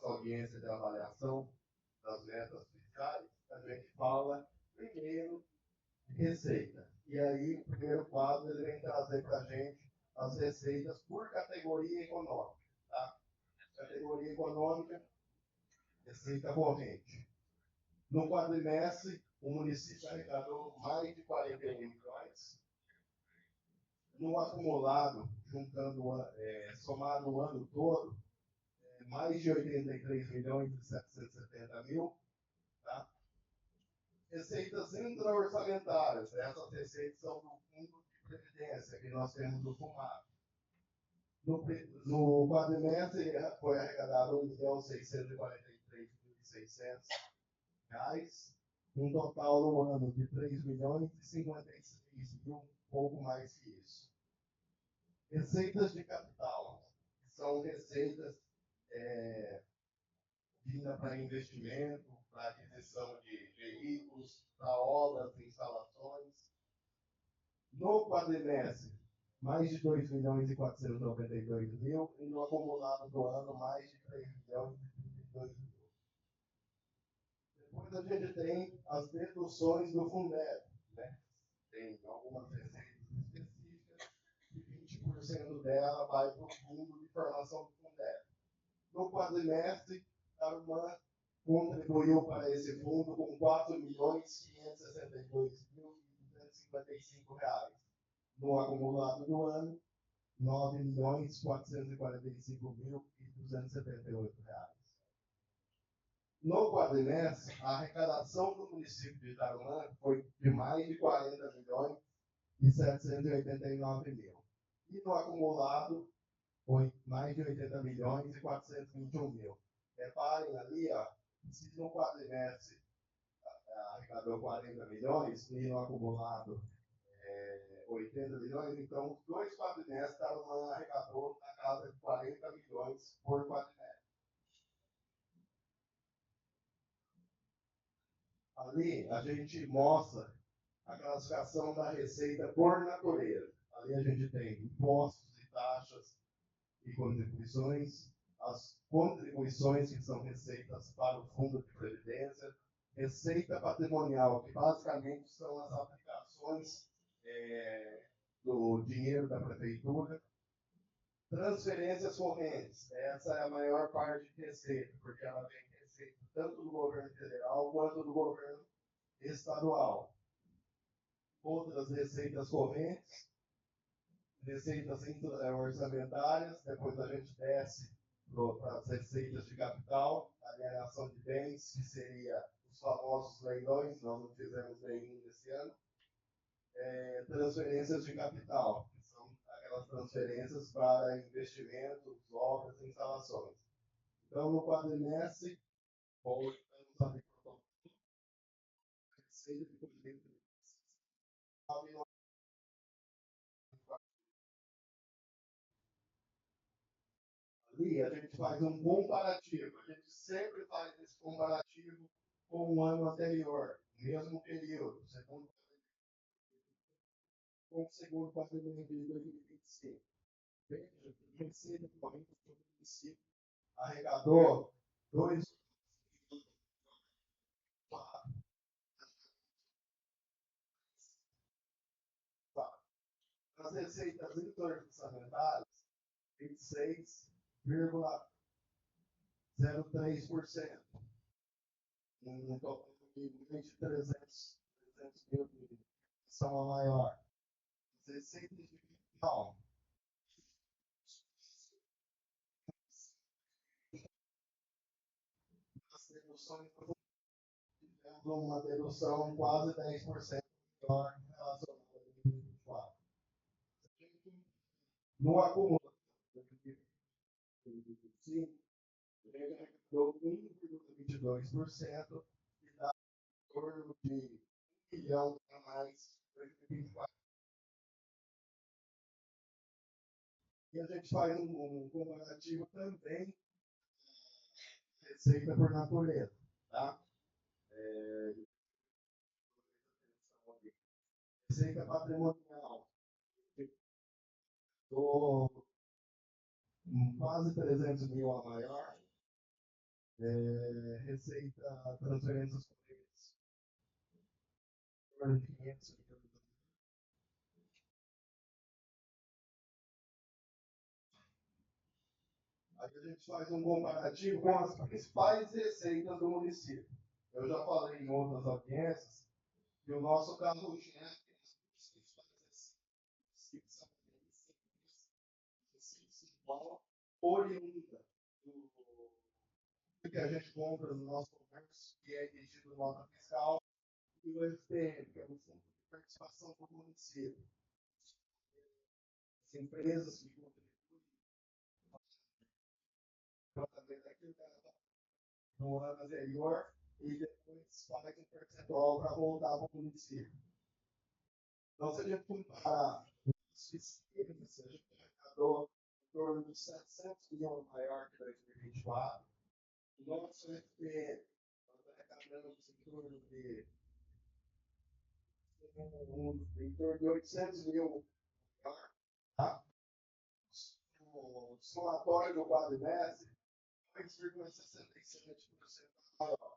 audiência de avaliação das metas fiscais, a gente fala primeiro receita. E aí, o primeiro quadro, ele vem trazer para a gente as receitas por categoria econômica. Tá? Categoria econômica, receita corrente. No quadrimestre, o município arrecadou mais de 41 milhões. No acumulado, somado o ano todo, mais de 83 milhões e 770 mil. Tá? Receitas intra-orçamentárias. Essas receitas são do Fundo de Previdência, que nós temos do FUMAP. No quadrimestre, foi arrecadado R$ 1.643.600, um total no ano de 3 milhões e 56 mil, um pouco mais que isso. Receitas de capital, que são receitas vindas para investimento, para aquisição de veículos, para obras e instalações. No quadrimestre, mais de 2 milhões e 492 mil, e no acumulado do ano, mais de 3 milhões e 32 mil. Depois a gente tem as deduções do Fundeb, né? Tem algumas receitas específicas, e 20% dela vai para o Fundo de Formação do Fundeb. No quadrimestre, a Tarumã contribuiu para esse fundo com R$ 4.562.255. No acumulado do ano, R$ 9.445.278. No quadrimestre, a arrecadação do município de Tarumã foi de mais de 40 milhões e 789 mil. E no acumulado, foi mais de 80 milhões e 421 mil. Reparem ali, ó, se no quadrimestre arrecadou 40 milhões e no acumulado 80 milhões, então os dois quadrimestres arrecadou na casa de 40 milhões por quadrimestre. Ali a gente mostra a classificação da receita por natureza. Ali a gente tem impostos e taxas e contribuições, as contribuições que são receitas para o Fundo de Previdência, receita patrimonial, que basicamente são as aplicações do dinheiro da prefeitura, transferências correntes, essa é a maior parte de receita, porque ela vem receita tanto do governo federal quanto do governo estadual. Outras receitas correntes, receitas orçamentárias, depois a gente desce para as receitas de capital, alienação de bens, que seria os famosos leilões, nós não fizemos nenhum esse ano, transferências de capital, que são aquelas transferências para investimentos, obras e instalações. Então, no quadrimestre, voltamos a receita de cumprimento. Ali a gente faz um comparativo, a gente sempre faz esse comparativo com o ano anterior, mesmo período, com o segundo quadrimestre de 2025. Veja que receita corrente do município arrecadou 2. As receitas interorçamentárias, 26,03%. Um total de 300 mil são a maior. As receitas de capital. As deduções, tivemos uma dedução quase 10% maior em relação a 2024. No acumulado de 2025, ele arrecadou 1,22% e dá em torno de 1 milhão a mais em 2024. E a gente faz um comparativo também, receita por natureza, tá? Receita patrimonial, quase 300 mil a maior, receita, transferências correntes, em torno de 500 milhões. Aí a gente faz um comparativo com as principais receitas do município. Eu já falei em outras audiências que o nosso carro-chefe, as principais receitas, principal oriunda do que a gente compra no nosso comércio, que é emitido nota fiscal, e o FPM, que é o Fundo de Participação do Município. As empresas que contribuem no ano anterior e depois faz um percentual para voltar para o município. Então, se a gente comparar os sistemas, a gente arrecadou em torno de 700 milhões maior que 2024. O nosso FPM, nós arrecadamos em torno de 800 mil maior. Tá? O somatório do quadrimestre, 2,67% maior.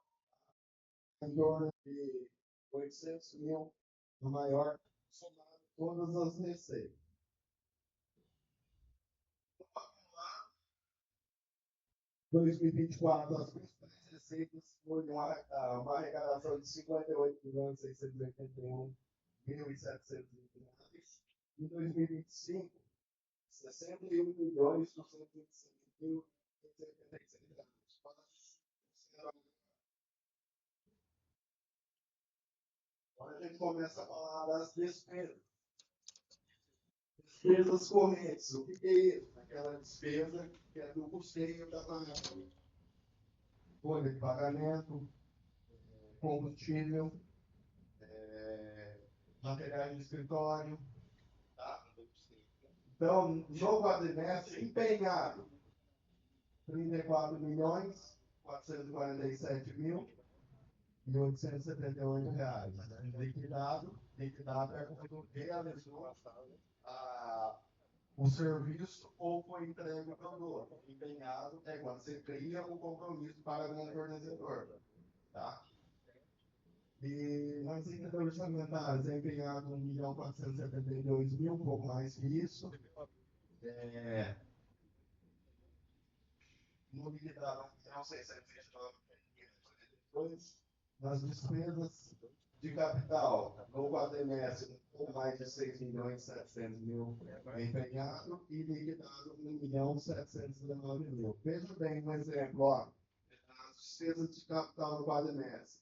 Em torno de 800 mil maior, somado todas as receitas. 2024, as principais receitas foram uma arrecadação de 58.681.700 reais. Em 2025, 61.225.076 reais. Agora a gente começa a falar das despesas. Despesas correntes. O que é isso? Aquela despesa que é do custeio da máquina. Folha de pagamento, combustível, materiais de escritório. Tá? Então, no quadrimestre, empenhado, 34.447.878 reais. Liquidado é quando realizou o serviço ou foi entregue para o outro. Empenhado é quando você cria o compromisso para o fornecedor. Tá? E nas indicadores orçamentários é empenhado 1.472.000, um pouco mais que isso. No liquidado, 1.629.542. Nas despesas de capital, no quadrimestre, um pouco mais de 6.700.000 empenhado e liquidado 1.719.000. Veja bem um exemplo, ó, as despesas de capital no quadrimestre.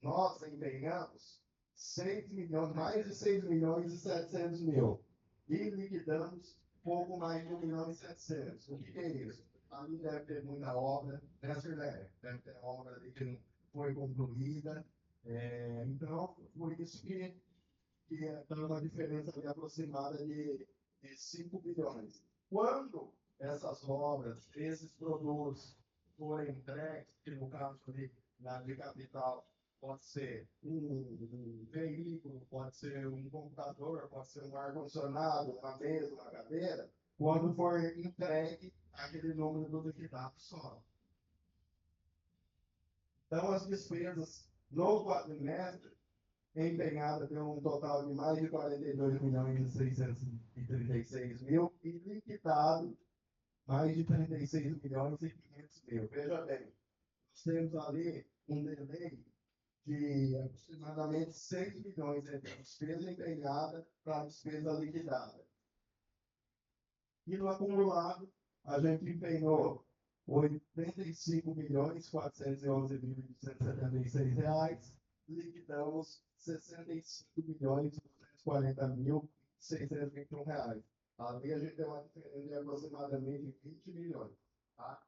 Nós empenhamos 6 milhões, mais de 6.700.000 e liquidamos pouco mais de 1.700.000. O que é isso? Ali deve ter muita obra, deve ter obra ali que não foi concluída. Então, por isso que dá uma diferença ali aproximada de 5 bilhões. Quando essas obras, esses produtos forem entregues, que no caso de capital, pode ser um veículo, pode ser um computador, pode ser um ar-condicionado, uma mesa, uma cadeira, quando for entregue, aquele número do liquidado só. Então, as despesas no quadrimestre empenhada tem um total de mais de 42.636.000 e liquidado mais de 36.500.000. Veja bem, nós temos ali um delay de aproximadamente 6 milhões entre a despesa empenhada para a despesa liquidada. E no acumulado, a gente empenhou R$ 85.411.876 reais, liquidamos R$ 65.240.621 reais. Ali a gente tem uma diferença de aproximadamente 20 milhões. Tá?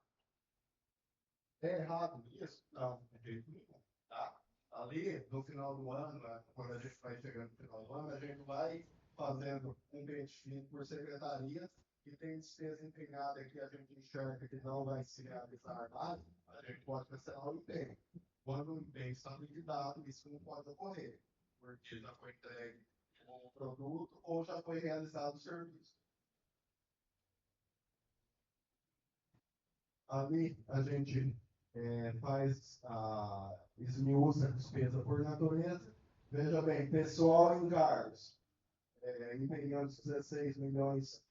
É errado isso? Não, de jeito nenhum. Tá? Ali, no final do ano, quando a gente vai chegando no final do ano, a gente vai fazendo um pente fino por secretaria e tem despesa empenhada que a gente enxerga que não vai se realizar mais, a gente pode cancelar o empenho. Quando o empenho está liquidado, isso não pode ocorrer, porque já foi entregue o produto ou já foi realizado o serviço. Ali, a gente esmiuça a despesa por natureza. Veja bem, pessoal em cargos, empenhando 16 milhões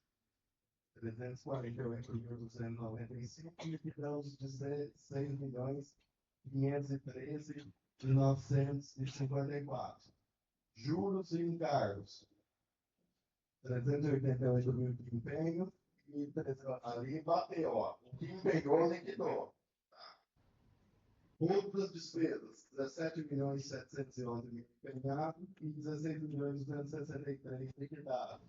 348.295 e liquidamos 16 milhões 513.954. Juros e encargos, 388 mil de empenho e ali bateu, ó. O que empenhou, liquidou. Outras despesas, 17 milhões 711 mil empenhado e 16 milhões 263 liquidados.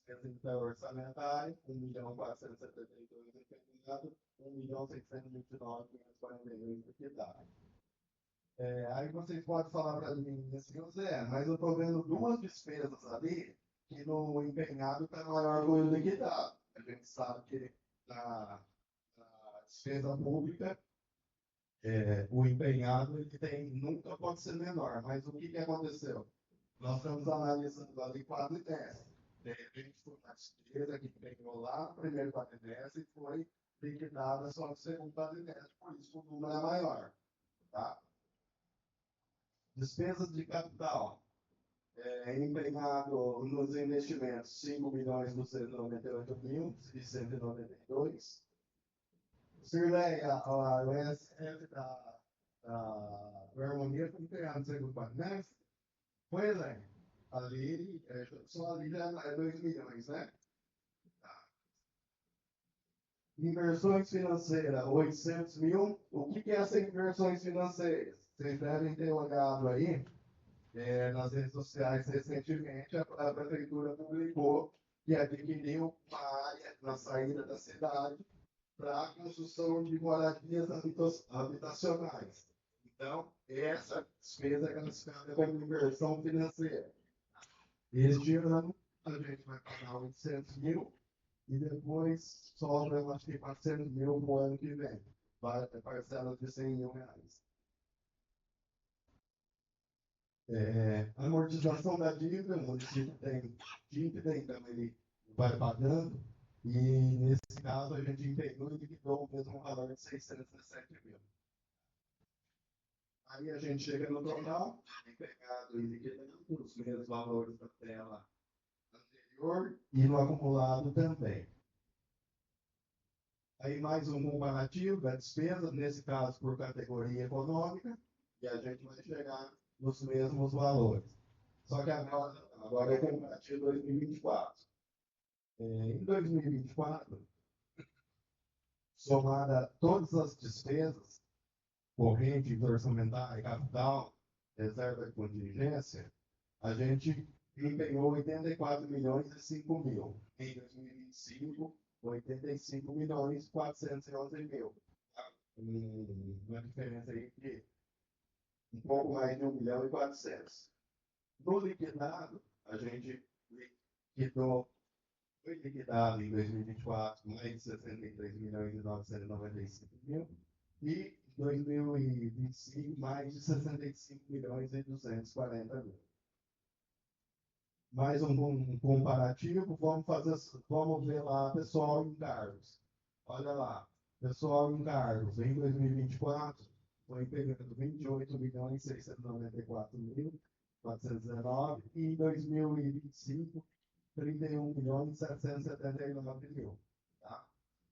Despesa orçamentária, 1 milhão 472 empenhado, 1 milhão 629.548 liquidado. Aí vocês podem falar para mim assim, Zé, mas eu estou vendo duas despesas ali que no empenhado está maior que o liquidado. A gente sabe que na despesa pública, o empenhado ele nunca pode ser menor. Mas o que aconteceu? Nós estamos analisando ali quadrimestre. De repente, foi uma despesa que empenhou lá no primeiro quadrimestre e foi liquidada só no segundo quadrimestre. Por isso, o número é maior. Tá? Despesas de capital. Empenhado nos investimentos, 5.298.192. Sirleia, o ISF da Harmonia foi empenhado no segundo quadrimestre. Pois é, ali, só ali já é 2 milhões, né? Tá. Inversões financeiras, 800 mil. O que é essas inversões financeiras? Vocês devem ter olhado aí. Nas redes sociais, recentemente, a prefeitura publicou que adquiriu uma área na saída da cidade para a construção de moradias habitacionais. Então, essa despesa é classificada como inversão financeira. Este ano, a gente vai pagar 800 mil e depois sobra, eu acho que 400 mil no ano que vem. Parcelas de 100 mil reais. Amortização da dívida, o município tem dívida, então ele vai pagando, e nesse caso a gente empenhou e liquidou o mesmo valor de 617 mil. Aí a gente chega no total, empenhado e liquidando os mesmos valores da tela anterior e no acumulado também. Aí mais um comparativo da despesa, nesse caso por categoria econômica, e a gente vai chegar nos mesmos valores. Só que agora é comparativo 2024. Em 2024, somada todas as despesas, corrente, orçamentária, capital, reserva de contingência, a gente empenhou 84 milhões e 5 mil. Em 2025, 85 milhões e 411 mil. Uma diferença aí de um pouco mais de 1 milhão e 400. No liquidado, a gente foi liquidado em 2024 mais de 63 milhões e 995 mil e em 2025 mais de 65 milhões e 240 mil. Mais um comparativo, vamos ver lá pessoal em cargos. Olha lá, pessoal em cargos em 2024 foi pegando 28 milhões e 694 mil 419 e em 2025 31 milhões e 779 mil. Tá?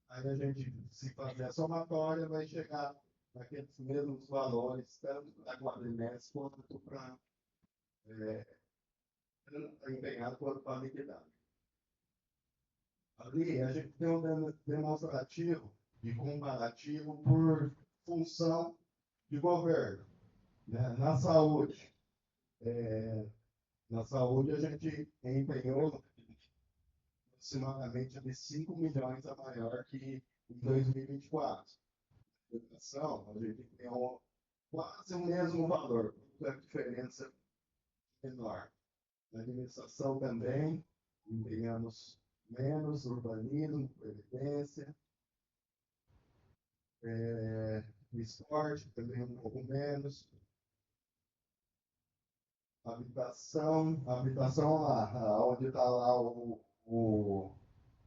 Aí a gente, se fazer a somatória, vai chegar naqueles mesmos valores, tanto para quadrimestre quanto para empenhado quanto para liquidado. Ali a gente tem um demonstrativo de comparativo por função de governo. Né? Na saúde, a gente empenhou aproximadamente de 5 milhões a maior que em 2024. Na educação, a gente tem quase o mesmo valor, com a diferença menor. Na administração também, empenhamos menos, urbanismo, previdência, esporte também um pouco menos. Habitação lá, onde está lá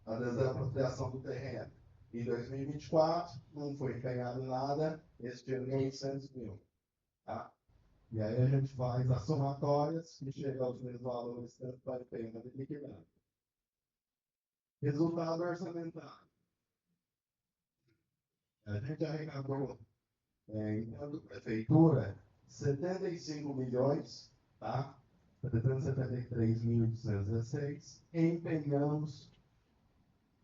a desapropriação do terreno. Em 2024, não foi empenhado nada, esse dinheiro é 800 mil. Tá? E aí a gente faz as somatórias que chegam aos mesmos valores, tanto para empenho quanto liquidado. Resultado orçamentário. A gente arrecadou, enquanto prefeitura, 75 milhões, tá? 373.216, empenhamos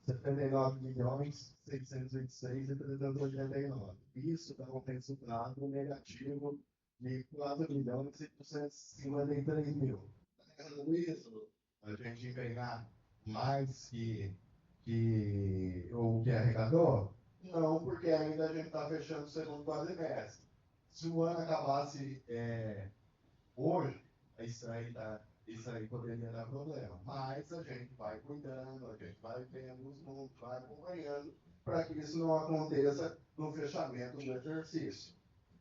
79.626.389. Isso dá um resultado negativo de 4.753.000. Errando isso, a gente empenhar mais que o que arrecadou? Não, porque ainda a gente está fechando o segundo quadrimestre. Se o ano acabasse hoje, isso aí poderia dar problema. Mas a gente vai cuidando, a gente vai vendo os números, vai acompanhando, para que isso não aconteça no fechamento do exercício.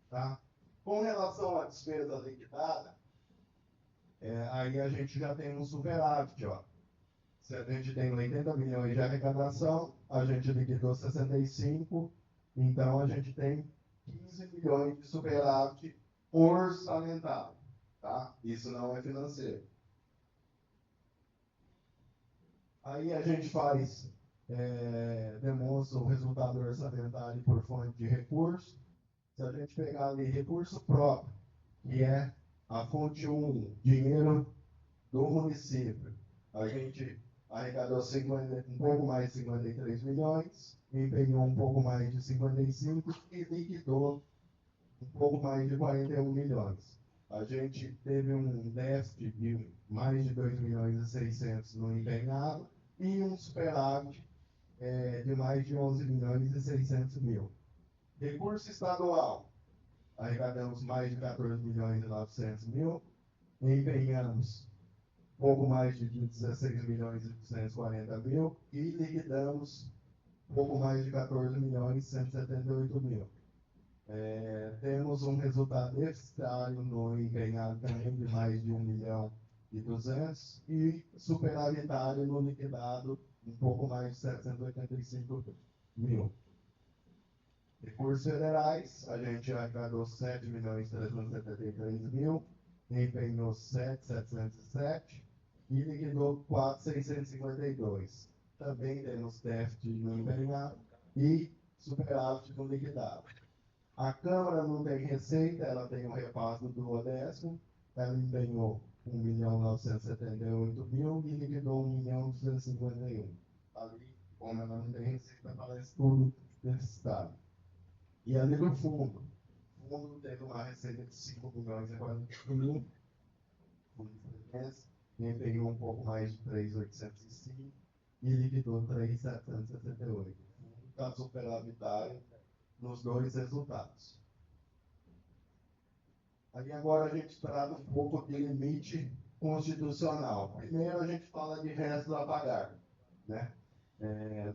Tá? Com relação à despesa liquidada, aí a gente já tem um superávit. Ó. Se a gente tem 80 milhões de arrecadação, a gente liquidou 65, então a gente tem 15 milhões de superávit orçamentário. Tá? Isso não é financeiro. Aí a gente demonstra o resultado orçamentário por fonte de recurso. Se a gente pegar ali recurso próprio, que é a fonte 1, dinheiro do município, a gente arrecadou um pouco mais de 53 milhões, empenhou um pouco mais de 55 e liquidou um pouco mais de 41 milhões. A gente teve um déficit de mais de 2 milhões e 600 no empenhado e um superávit de mais de 11 milhões e 600 mil. Recurso estadual, arrecadamos mais de 14 milhões e 900 mil, empenhamos pouco mais de 16 milhões e 240 mil e liquidamos pouco mais de 14 milhões e 178 mil. Temos um resultado deficitário no empenhado também de mais de 1 milhão e 200 e superavitário no liquidado um pouco mais de 785 mil. Recursos federais, a gente arrecadou 7 milhões e 373 mil, empenhou 7.707 e liquidou 4.652. Também temos déficit no empenhado e superávit no liquidado. A Câmara não tem receita, ela tem o repasse do duodécimo, ela empenhou 1.978.000 e liquidou 1.251. Ali, como ela não tem receita, parece tudo deficitário. E ali no fundo, o fundo teve uma receita de 5 milhões e 40 mil, empenhou um pouco mais de 3.805 e liquidou 3.768. Está superavitário nos dois resultados. Aí agora a gente trata um pouco de limite constitucional. Primeiro a gente fala de restos a pagar. Né?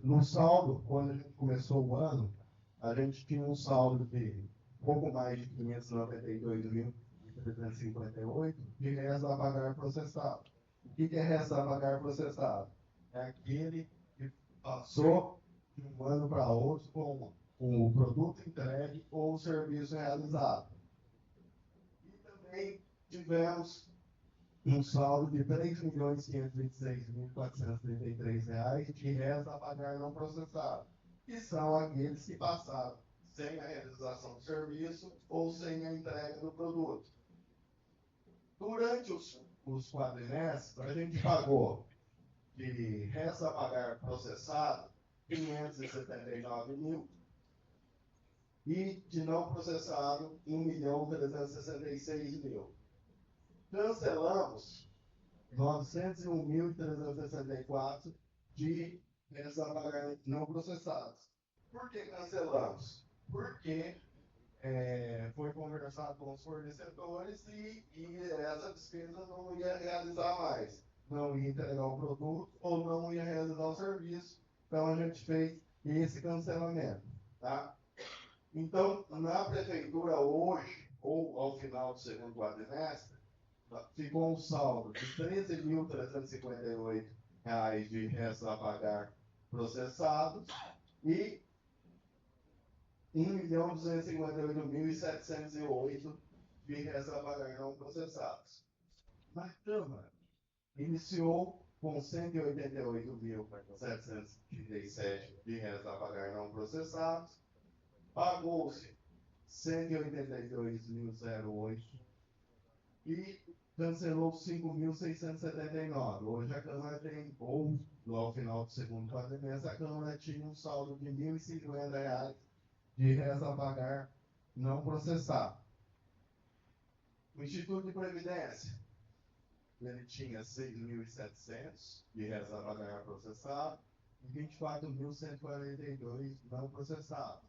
No saldo, quando a gente começou o ano, a gente tinha um saldo de pouco mais de 592.358 de restos a pagar processado. O que é resto a pagar processado? É aquele que passou de um ano para outro com o produto entregue ou o serviço realizado. E também tivemos um saldo de R$ 3.526.433 de restos a pagar não processado, que são aqueles que passaram sem a realização do serviço ou sem a entrega do produto. Durante os quadrimestres, a gente pagou de resto a pagar processado 579 mil e de não processado 1.366.000. Cancelamos 901.364 de resto a pagar não processados. Por que cancelamos? Porque foi conversado com os fornecedores e essa despesa não ia realizar mais. Não ia entregar o produto ou não ia realizar o serviço. Então a gente fez esse cancelamento. Tá? Então, na prefeitura hoje, ou ao final do segundo quadrimestre, ficou um saldo de R$ 13.358 de restos a pagar processados e 1.258.708 de restos a pagar não processados. Na Câmara, iniciou com 188.737 de restos a pagar não processados, pagou-se 182.008 e cancelou 5.679. Hoje a Câmara tem, ou no final do segundo quadrimestre, a Câmara tinha um saldo de R$ 1.050 de restos a pagar não processado. O Instituto de Previdência, ele tinha 6.700 de restos a pagar processado e 24.142 não processados.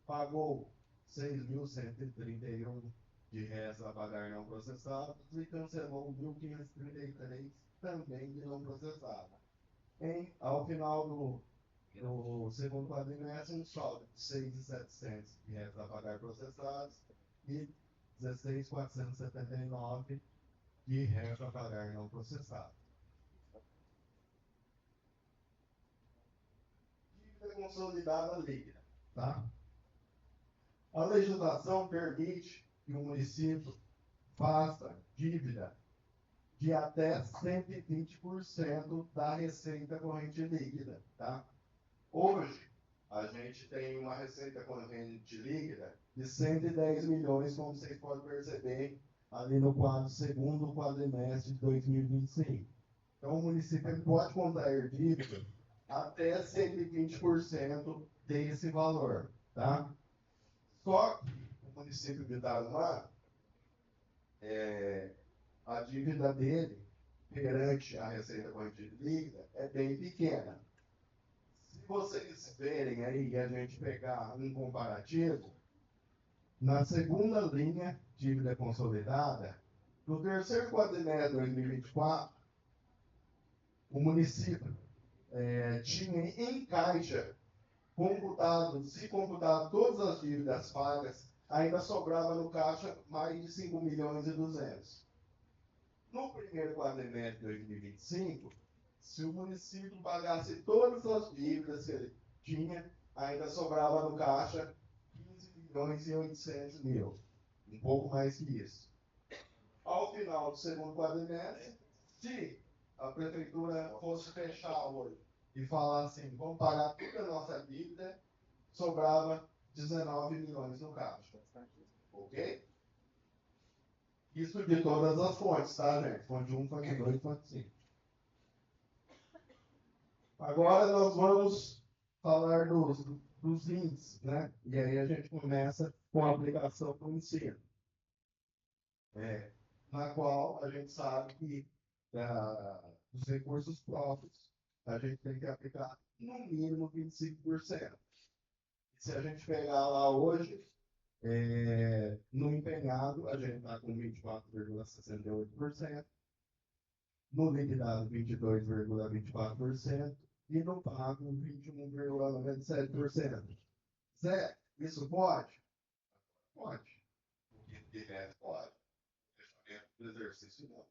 Pagou 6.131 de restos a pagar não processados e cancelou 1.533 também de não processados. Ao final do segundo quadrimestre, um saldo de 6.700 de restos a pagar processados e 16.479 de restos a pagar não processados. Dívida consolidada líquida, tá? A legislação permite que o município faça dívida de até 120% da receita corrente líquida, tá? Hoje, a gente tem uma receita corrente líquida de 110 milhões, como vocês podem perceber, ali no segundo quadrimestre de 2025. Então, o município pode contrair dívida até 120% desse valor, tá? Só que o município de Tarumã, a dívida dele perante a receita corrente líquida é bem pequena. Se vocês verem aí e a gente pegar um comparativo, na segunda linha, dívida consolidada, no terceiro quadrimestre de 2024, o município tinha em caixa, se computar todas as dívidas pagas, ainda sobrava no caixa mais de 5 milhões e 200. No primeiro quadrimestre de 2025, se o município pagasse todas as dívidas que ele tinha, ainda sobrava no caixa 15 milhões e 800 mil. Um pouco mais que isso. Ao final do segundo quadrimestre, se a prefeitura fosse fechar hoje e falar assim, vamos pagar toda a nossa dívida, sobrava 19 milhões no caixa. Ok? Isso de todas as fontes, tá, gente? Fonte 1, fonte 2, fonte 5. Agora nós vamos falar dos índices, né? E aí a gente começa com a aplicação do ensino. Na qual a gente sabe que os recursos próprios a gente tem que aplicar no mínimo 25%. Se a gente pegar lá hoje, no empenhado, a gente está com 24,68%, no liquidado, 22,24%, e no pago, 21,97%. Zé, isso pode? Pode. O que tiver, pode. Fechamento do exercício, não.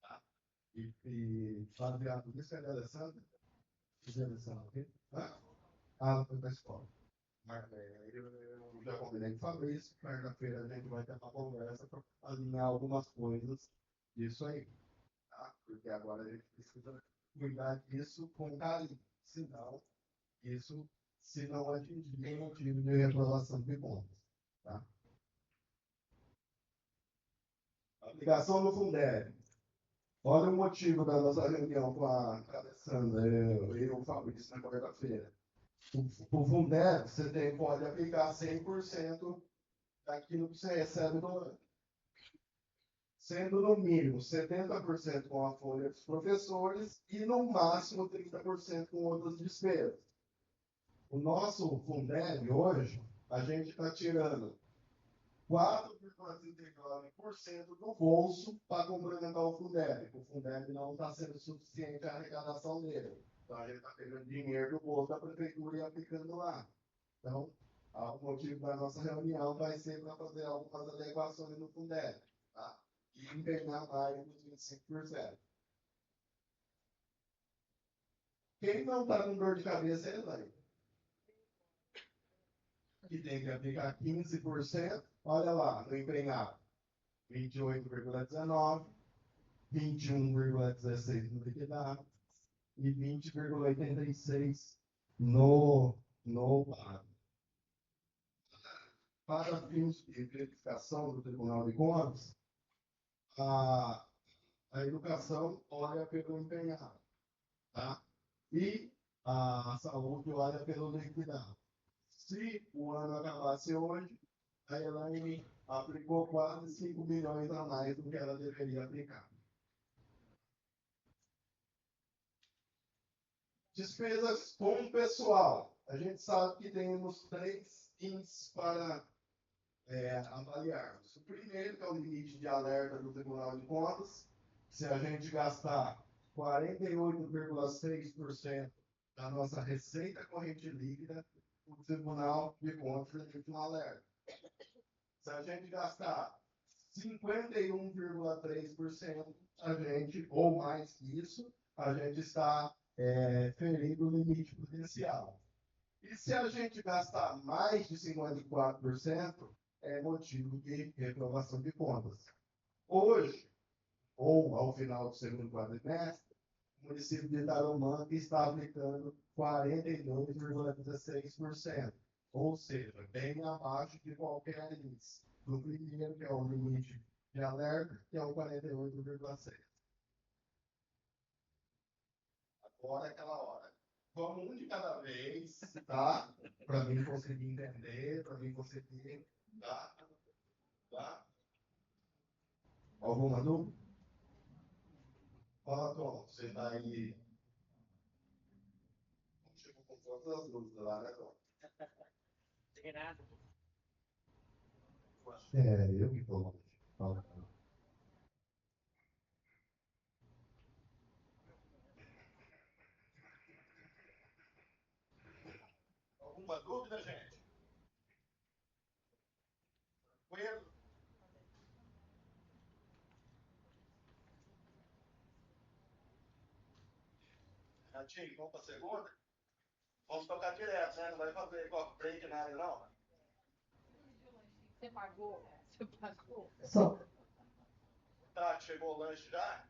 Tá? E baseado nisso, é a Alessandra? Alessandra, ok? Ela foi para a escola. Eu já combinei com o Fabrício, quarta-feira a gente vai ter uma conversa para alinhar algumas coisas disso aí, tá? Porque agora a gente precisa cuidar disso com carinho, senão isso, se não atingir o motivo de reprovação de contas, tá? Aplicação do Fundeb. Olha o motivo da nossa reunião com a Alessandra, eu e o Fabrício na quarta-feira. O Fundeb, você pode aplicar 100% daquilo que você recebe no ano. Sendo no mínimo 70% com a folha dos professores e no máximo 30% com outras despesas. O nosso Fundeb hoje, a gente está tirando 4,39% do bolso para complementar o Fundeb. O Fundeb não está sendo suficiente a arrecadação dele. Então, a gente está pegando dinheiro do bolso da prefeitura e aplicando lá. Então, o motivo da nossa reunião vai ser para fazer algumas adequações no Fundeb, tá? E empenhar mais dos 25%. Quem não está com dor de cabeça é ele. que tem que aplicar 15%, olha lá, no empenhado, 28,19, 21,16 no liquidado e 20,86 no pago. Para fins de verificação do Tribunal de Contas, a educação olha pelo empenhado, tá? E a saúde olha pelo liquidado. Se o ano acabasse hoje, a Elaine aplicou quase 5 milhões a mais do que ela deveria aplicar. Despesas com o pessoal. A gente sabe que temos 3 índices para avaliarmos. O primeiro, que é o limite de alerta do Tribunal de Contas. Se a gente gastar 48,6% da nossa receita corrente líquida, o Tribunal de Contas emite um alerta. Se a gente gastar 51,3%, a gente, ou mais que isso, a gente está ferindo o limite prudencial. E se a gente gastar mais de 54%, é motivo de reprovação de contas. Hoje, ou ao final do segundo quadrimestre, o município de Tarumã está aplicando 42,16%, ou seja, bem abaixo de qualquer índice. Do primeiro, que é o limite de alerta, que é o 48,6%. Agora é aquela hora. Vamos um de cada vez, tá? Para mim conseguir entender, para mim conseguir, tá? Tá? Alguma dúvida? Fala, Tom, você está aí. Chegou com todas as dúvidas lá, né, Tom? Tem nada. Eu que estou longe. Fala. Alguma dúvida, gente? Tranquilo? Ratinho, vamos para a segunda? Vamos tocar direto, né? Não vai fazer igual break nada, não? Você pagou? Você pagou? Só. Tá, chegou o lanche já?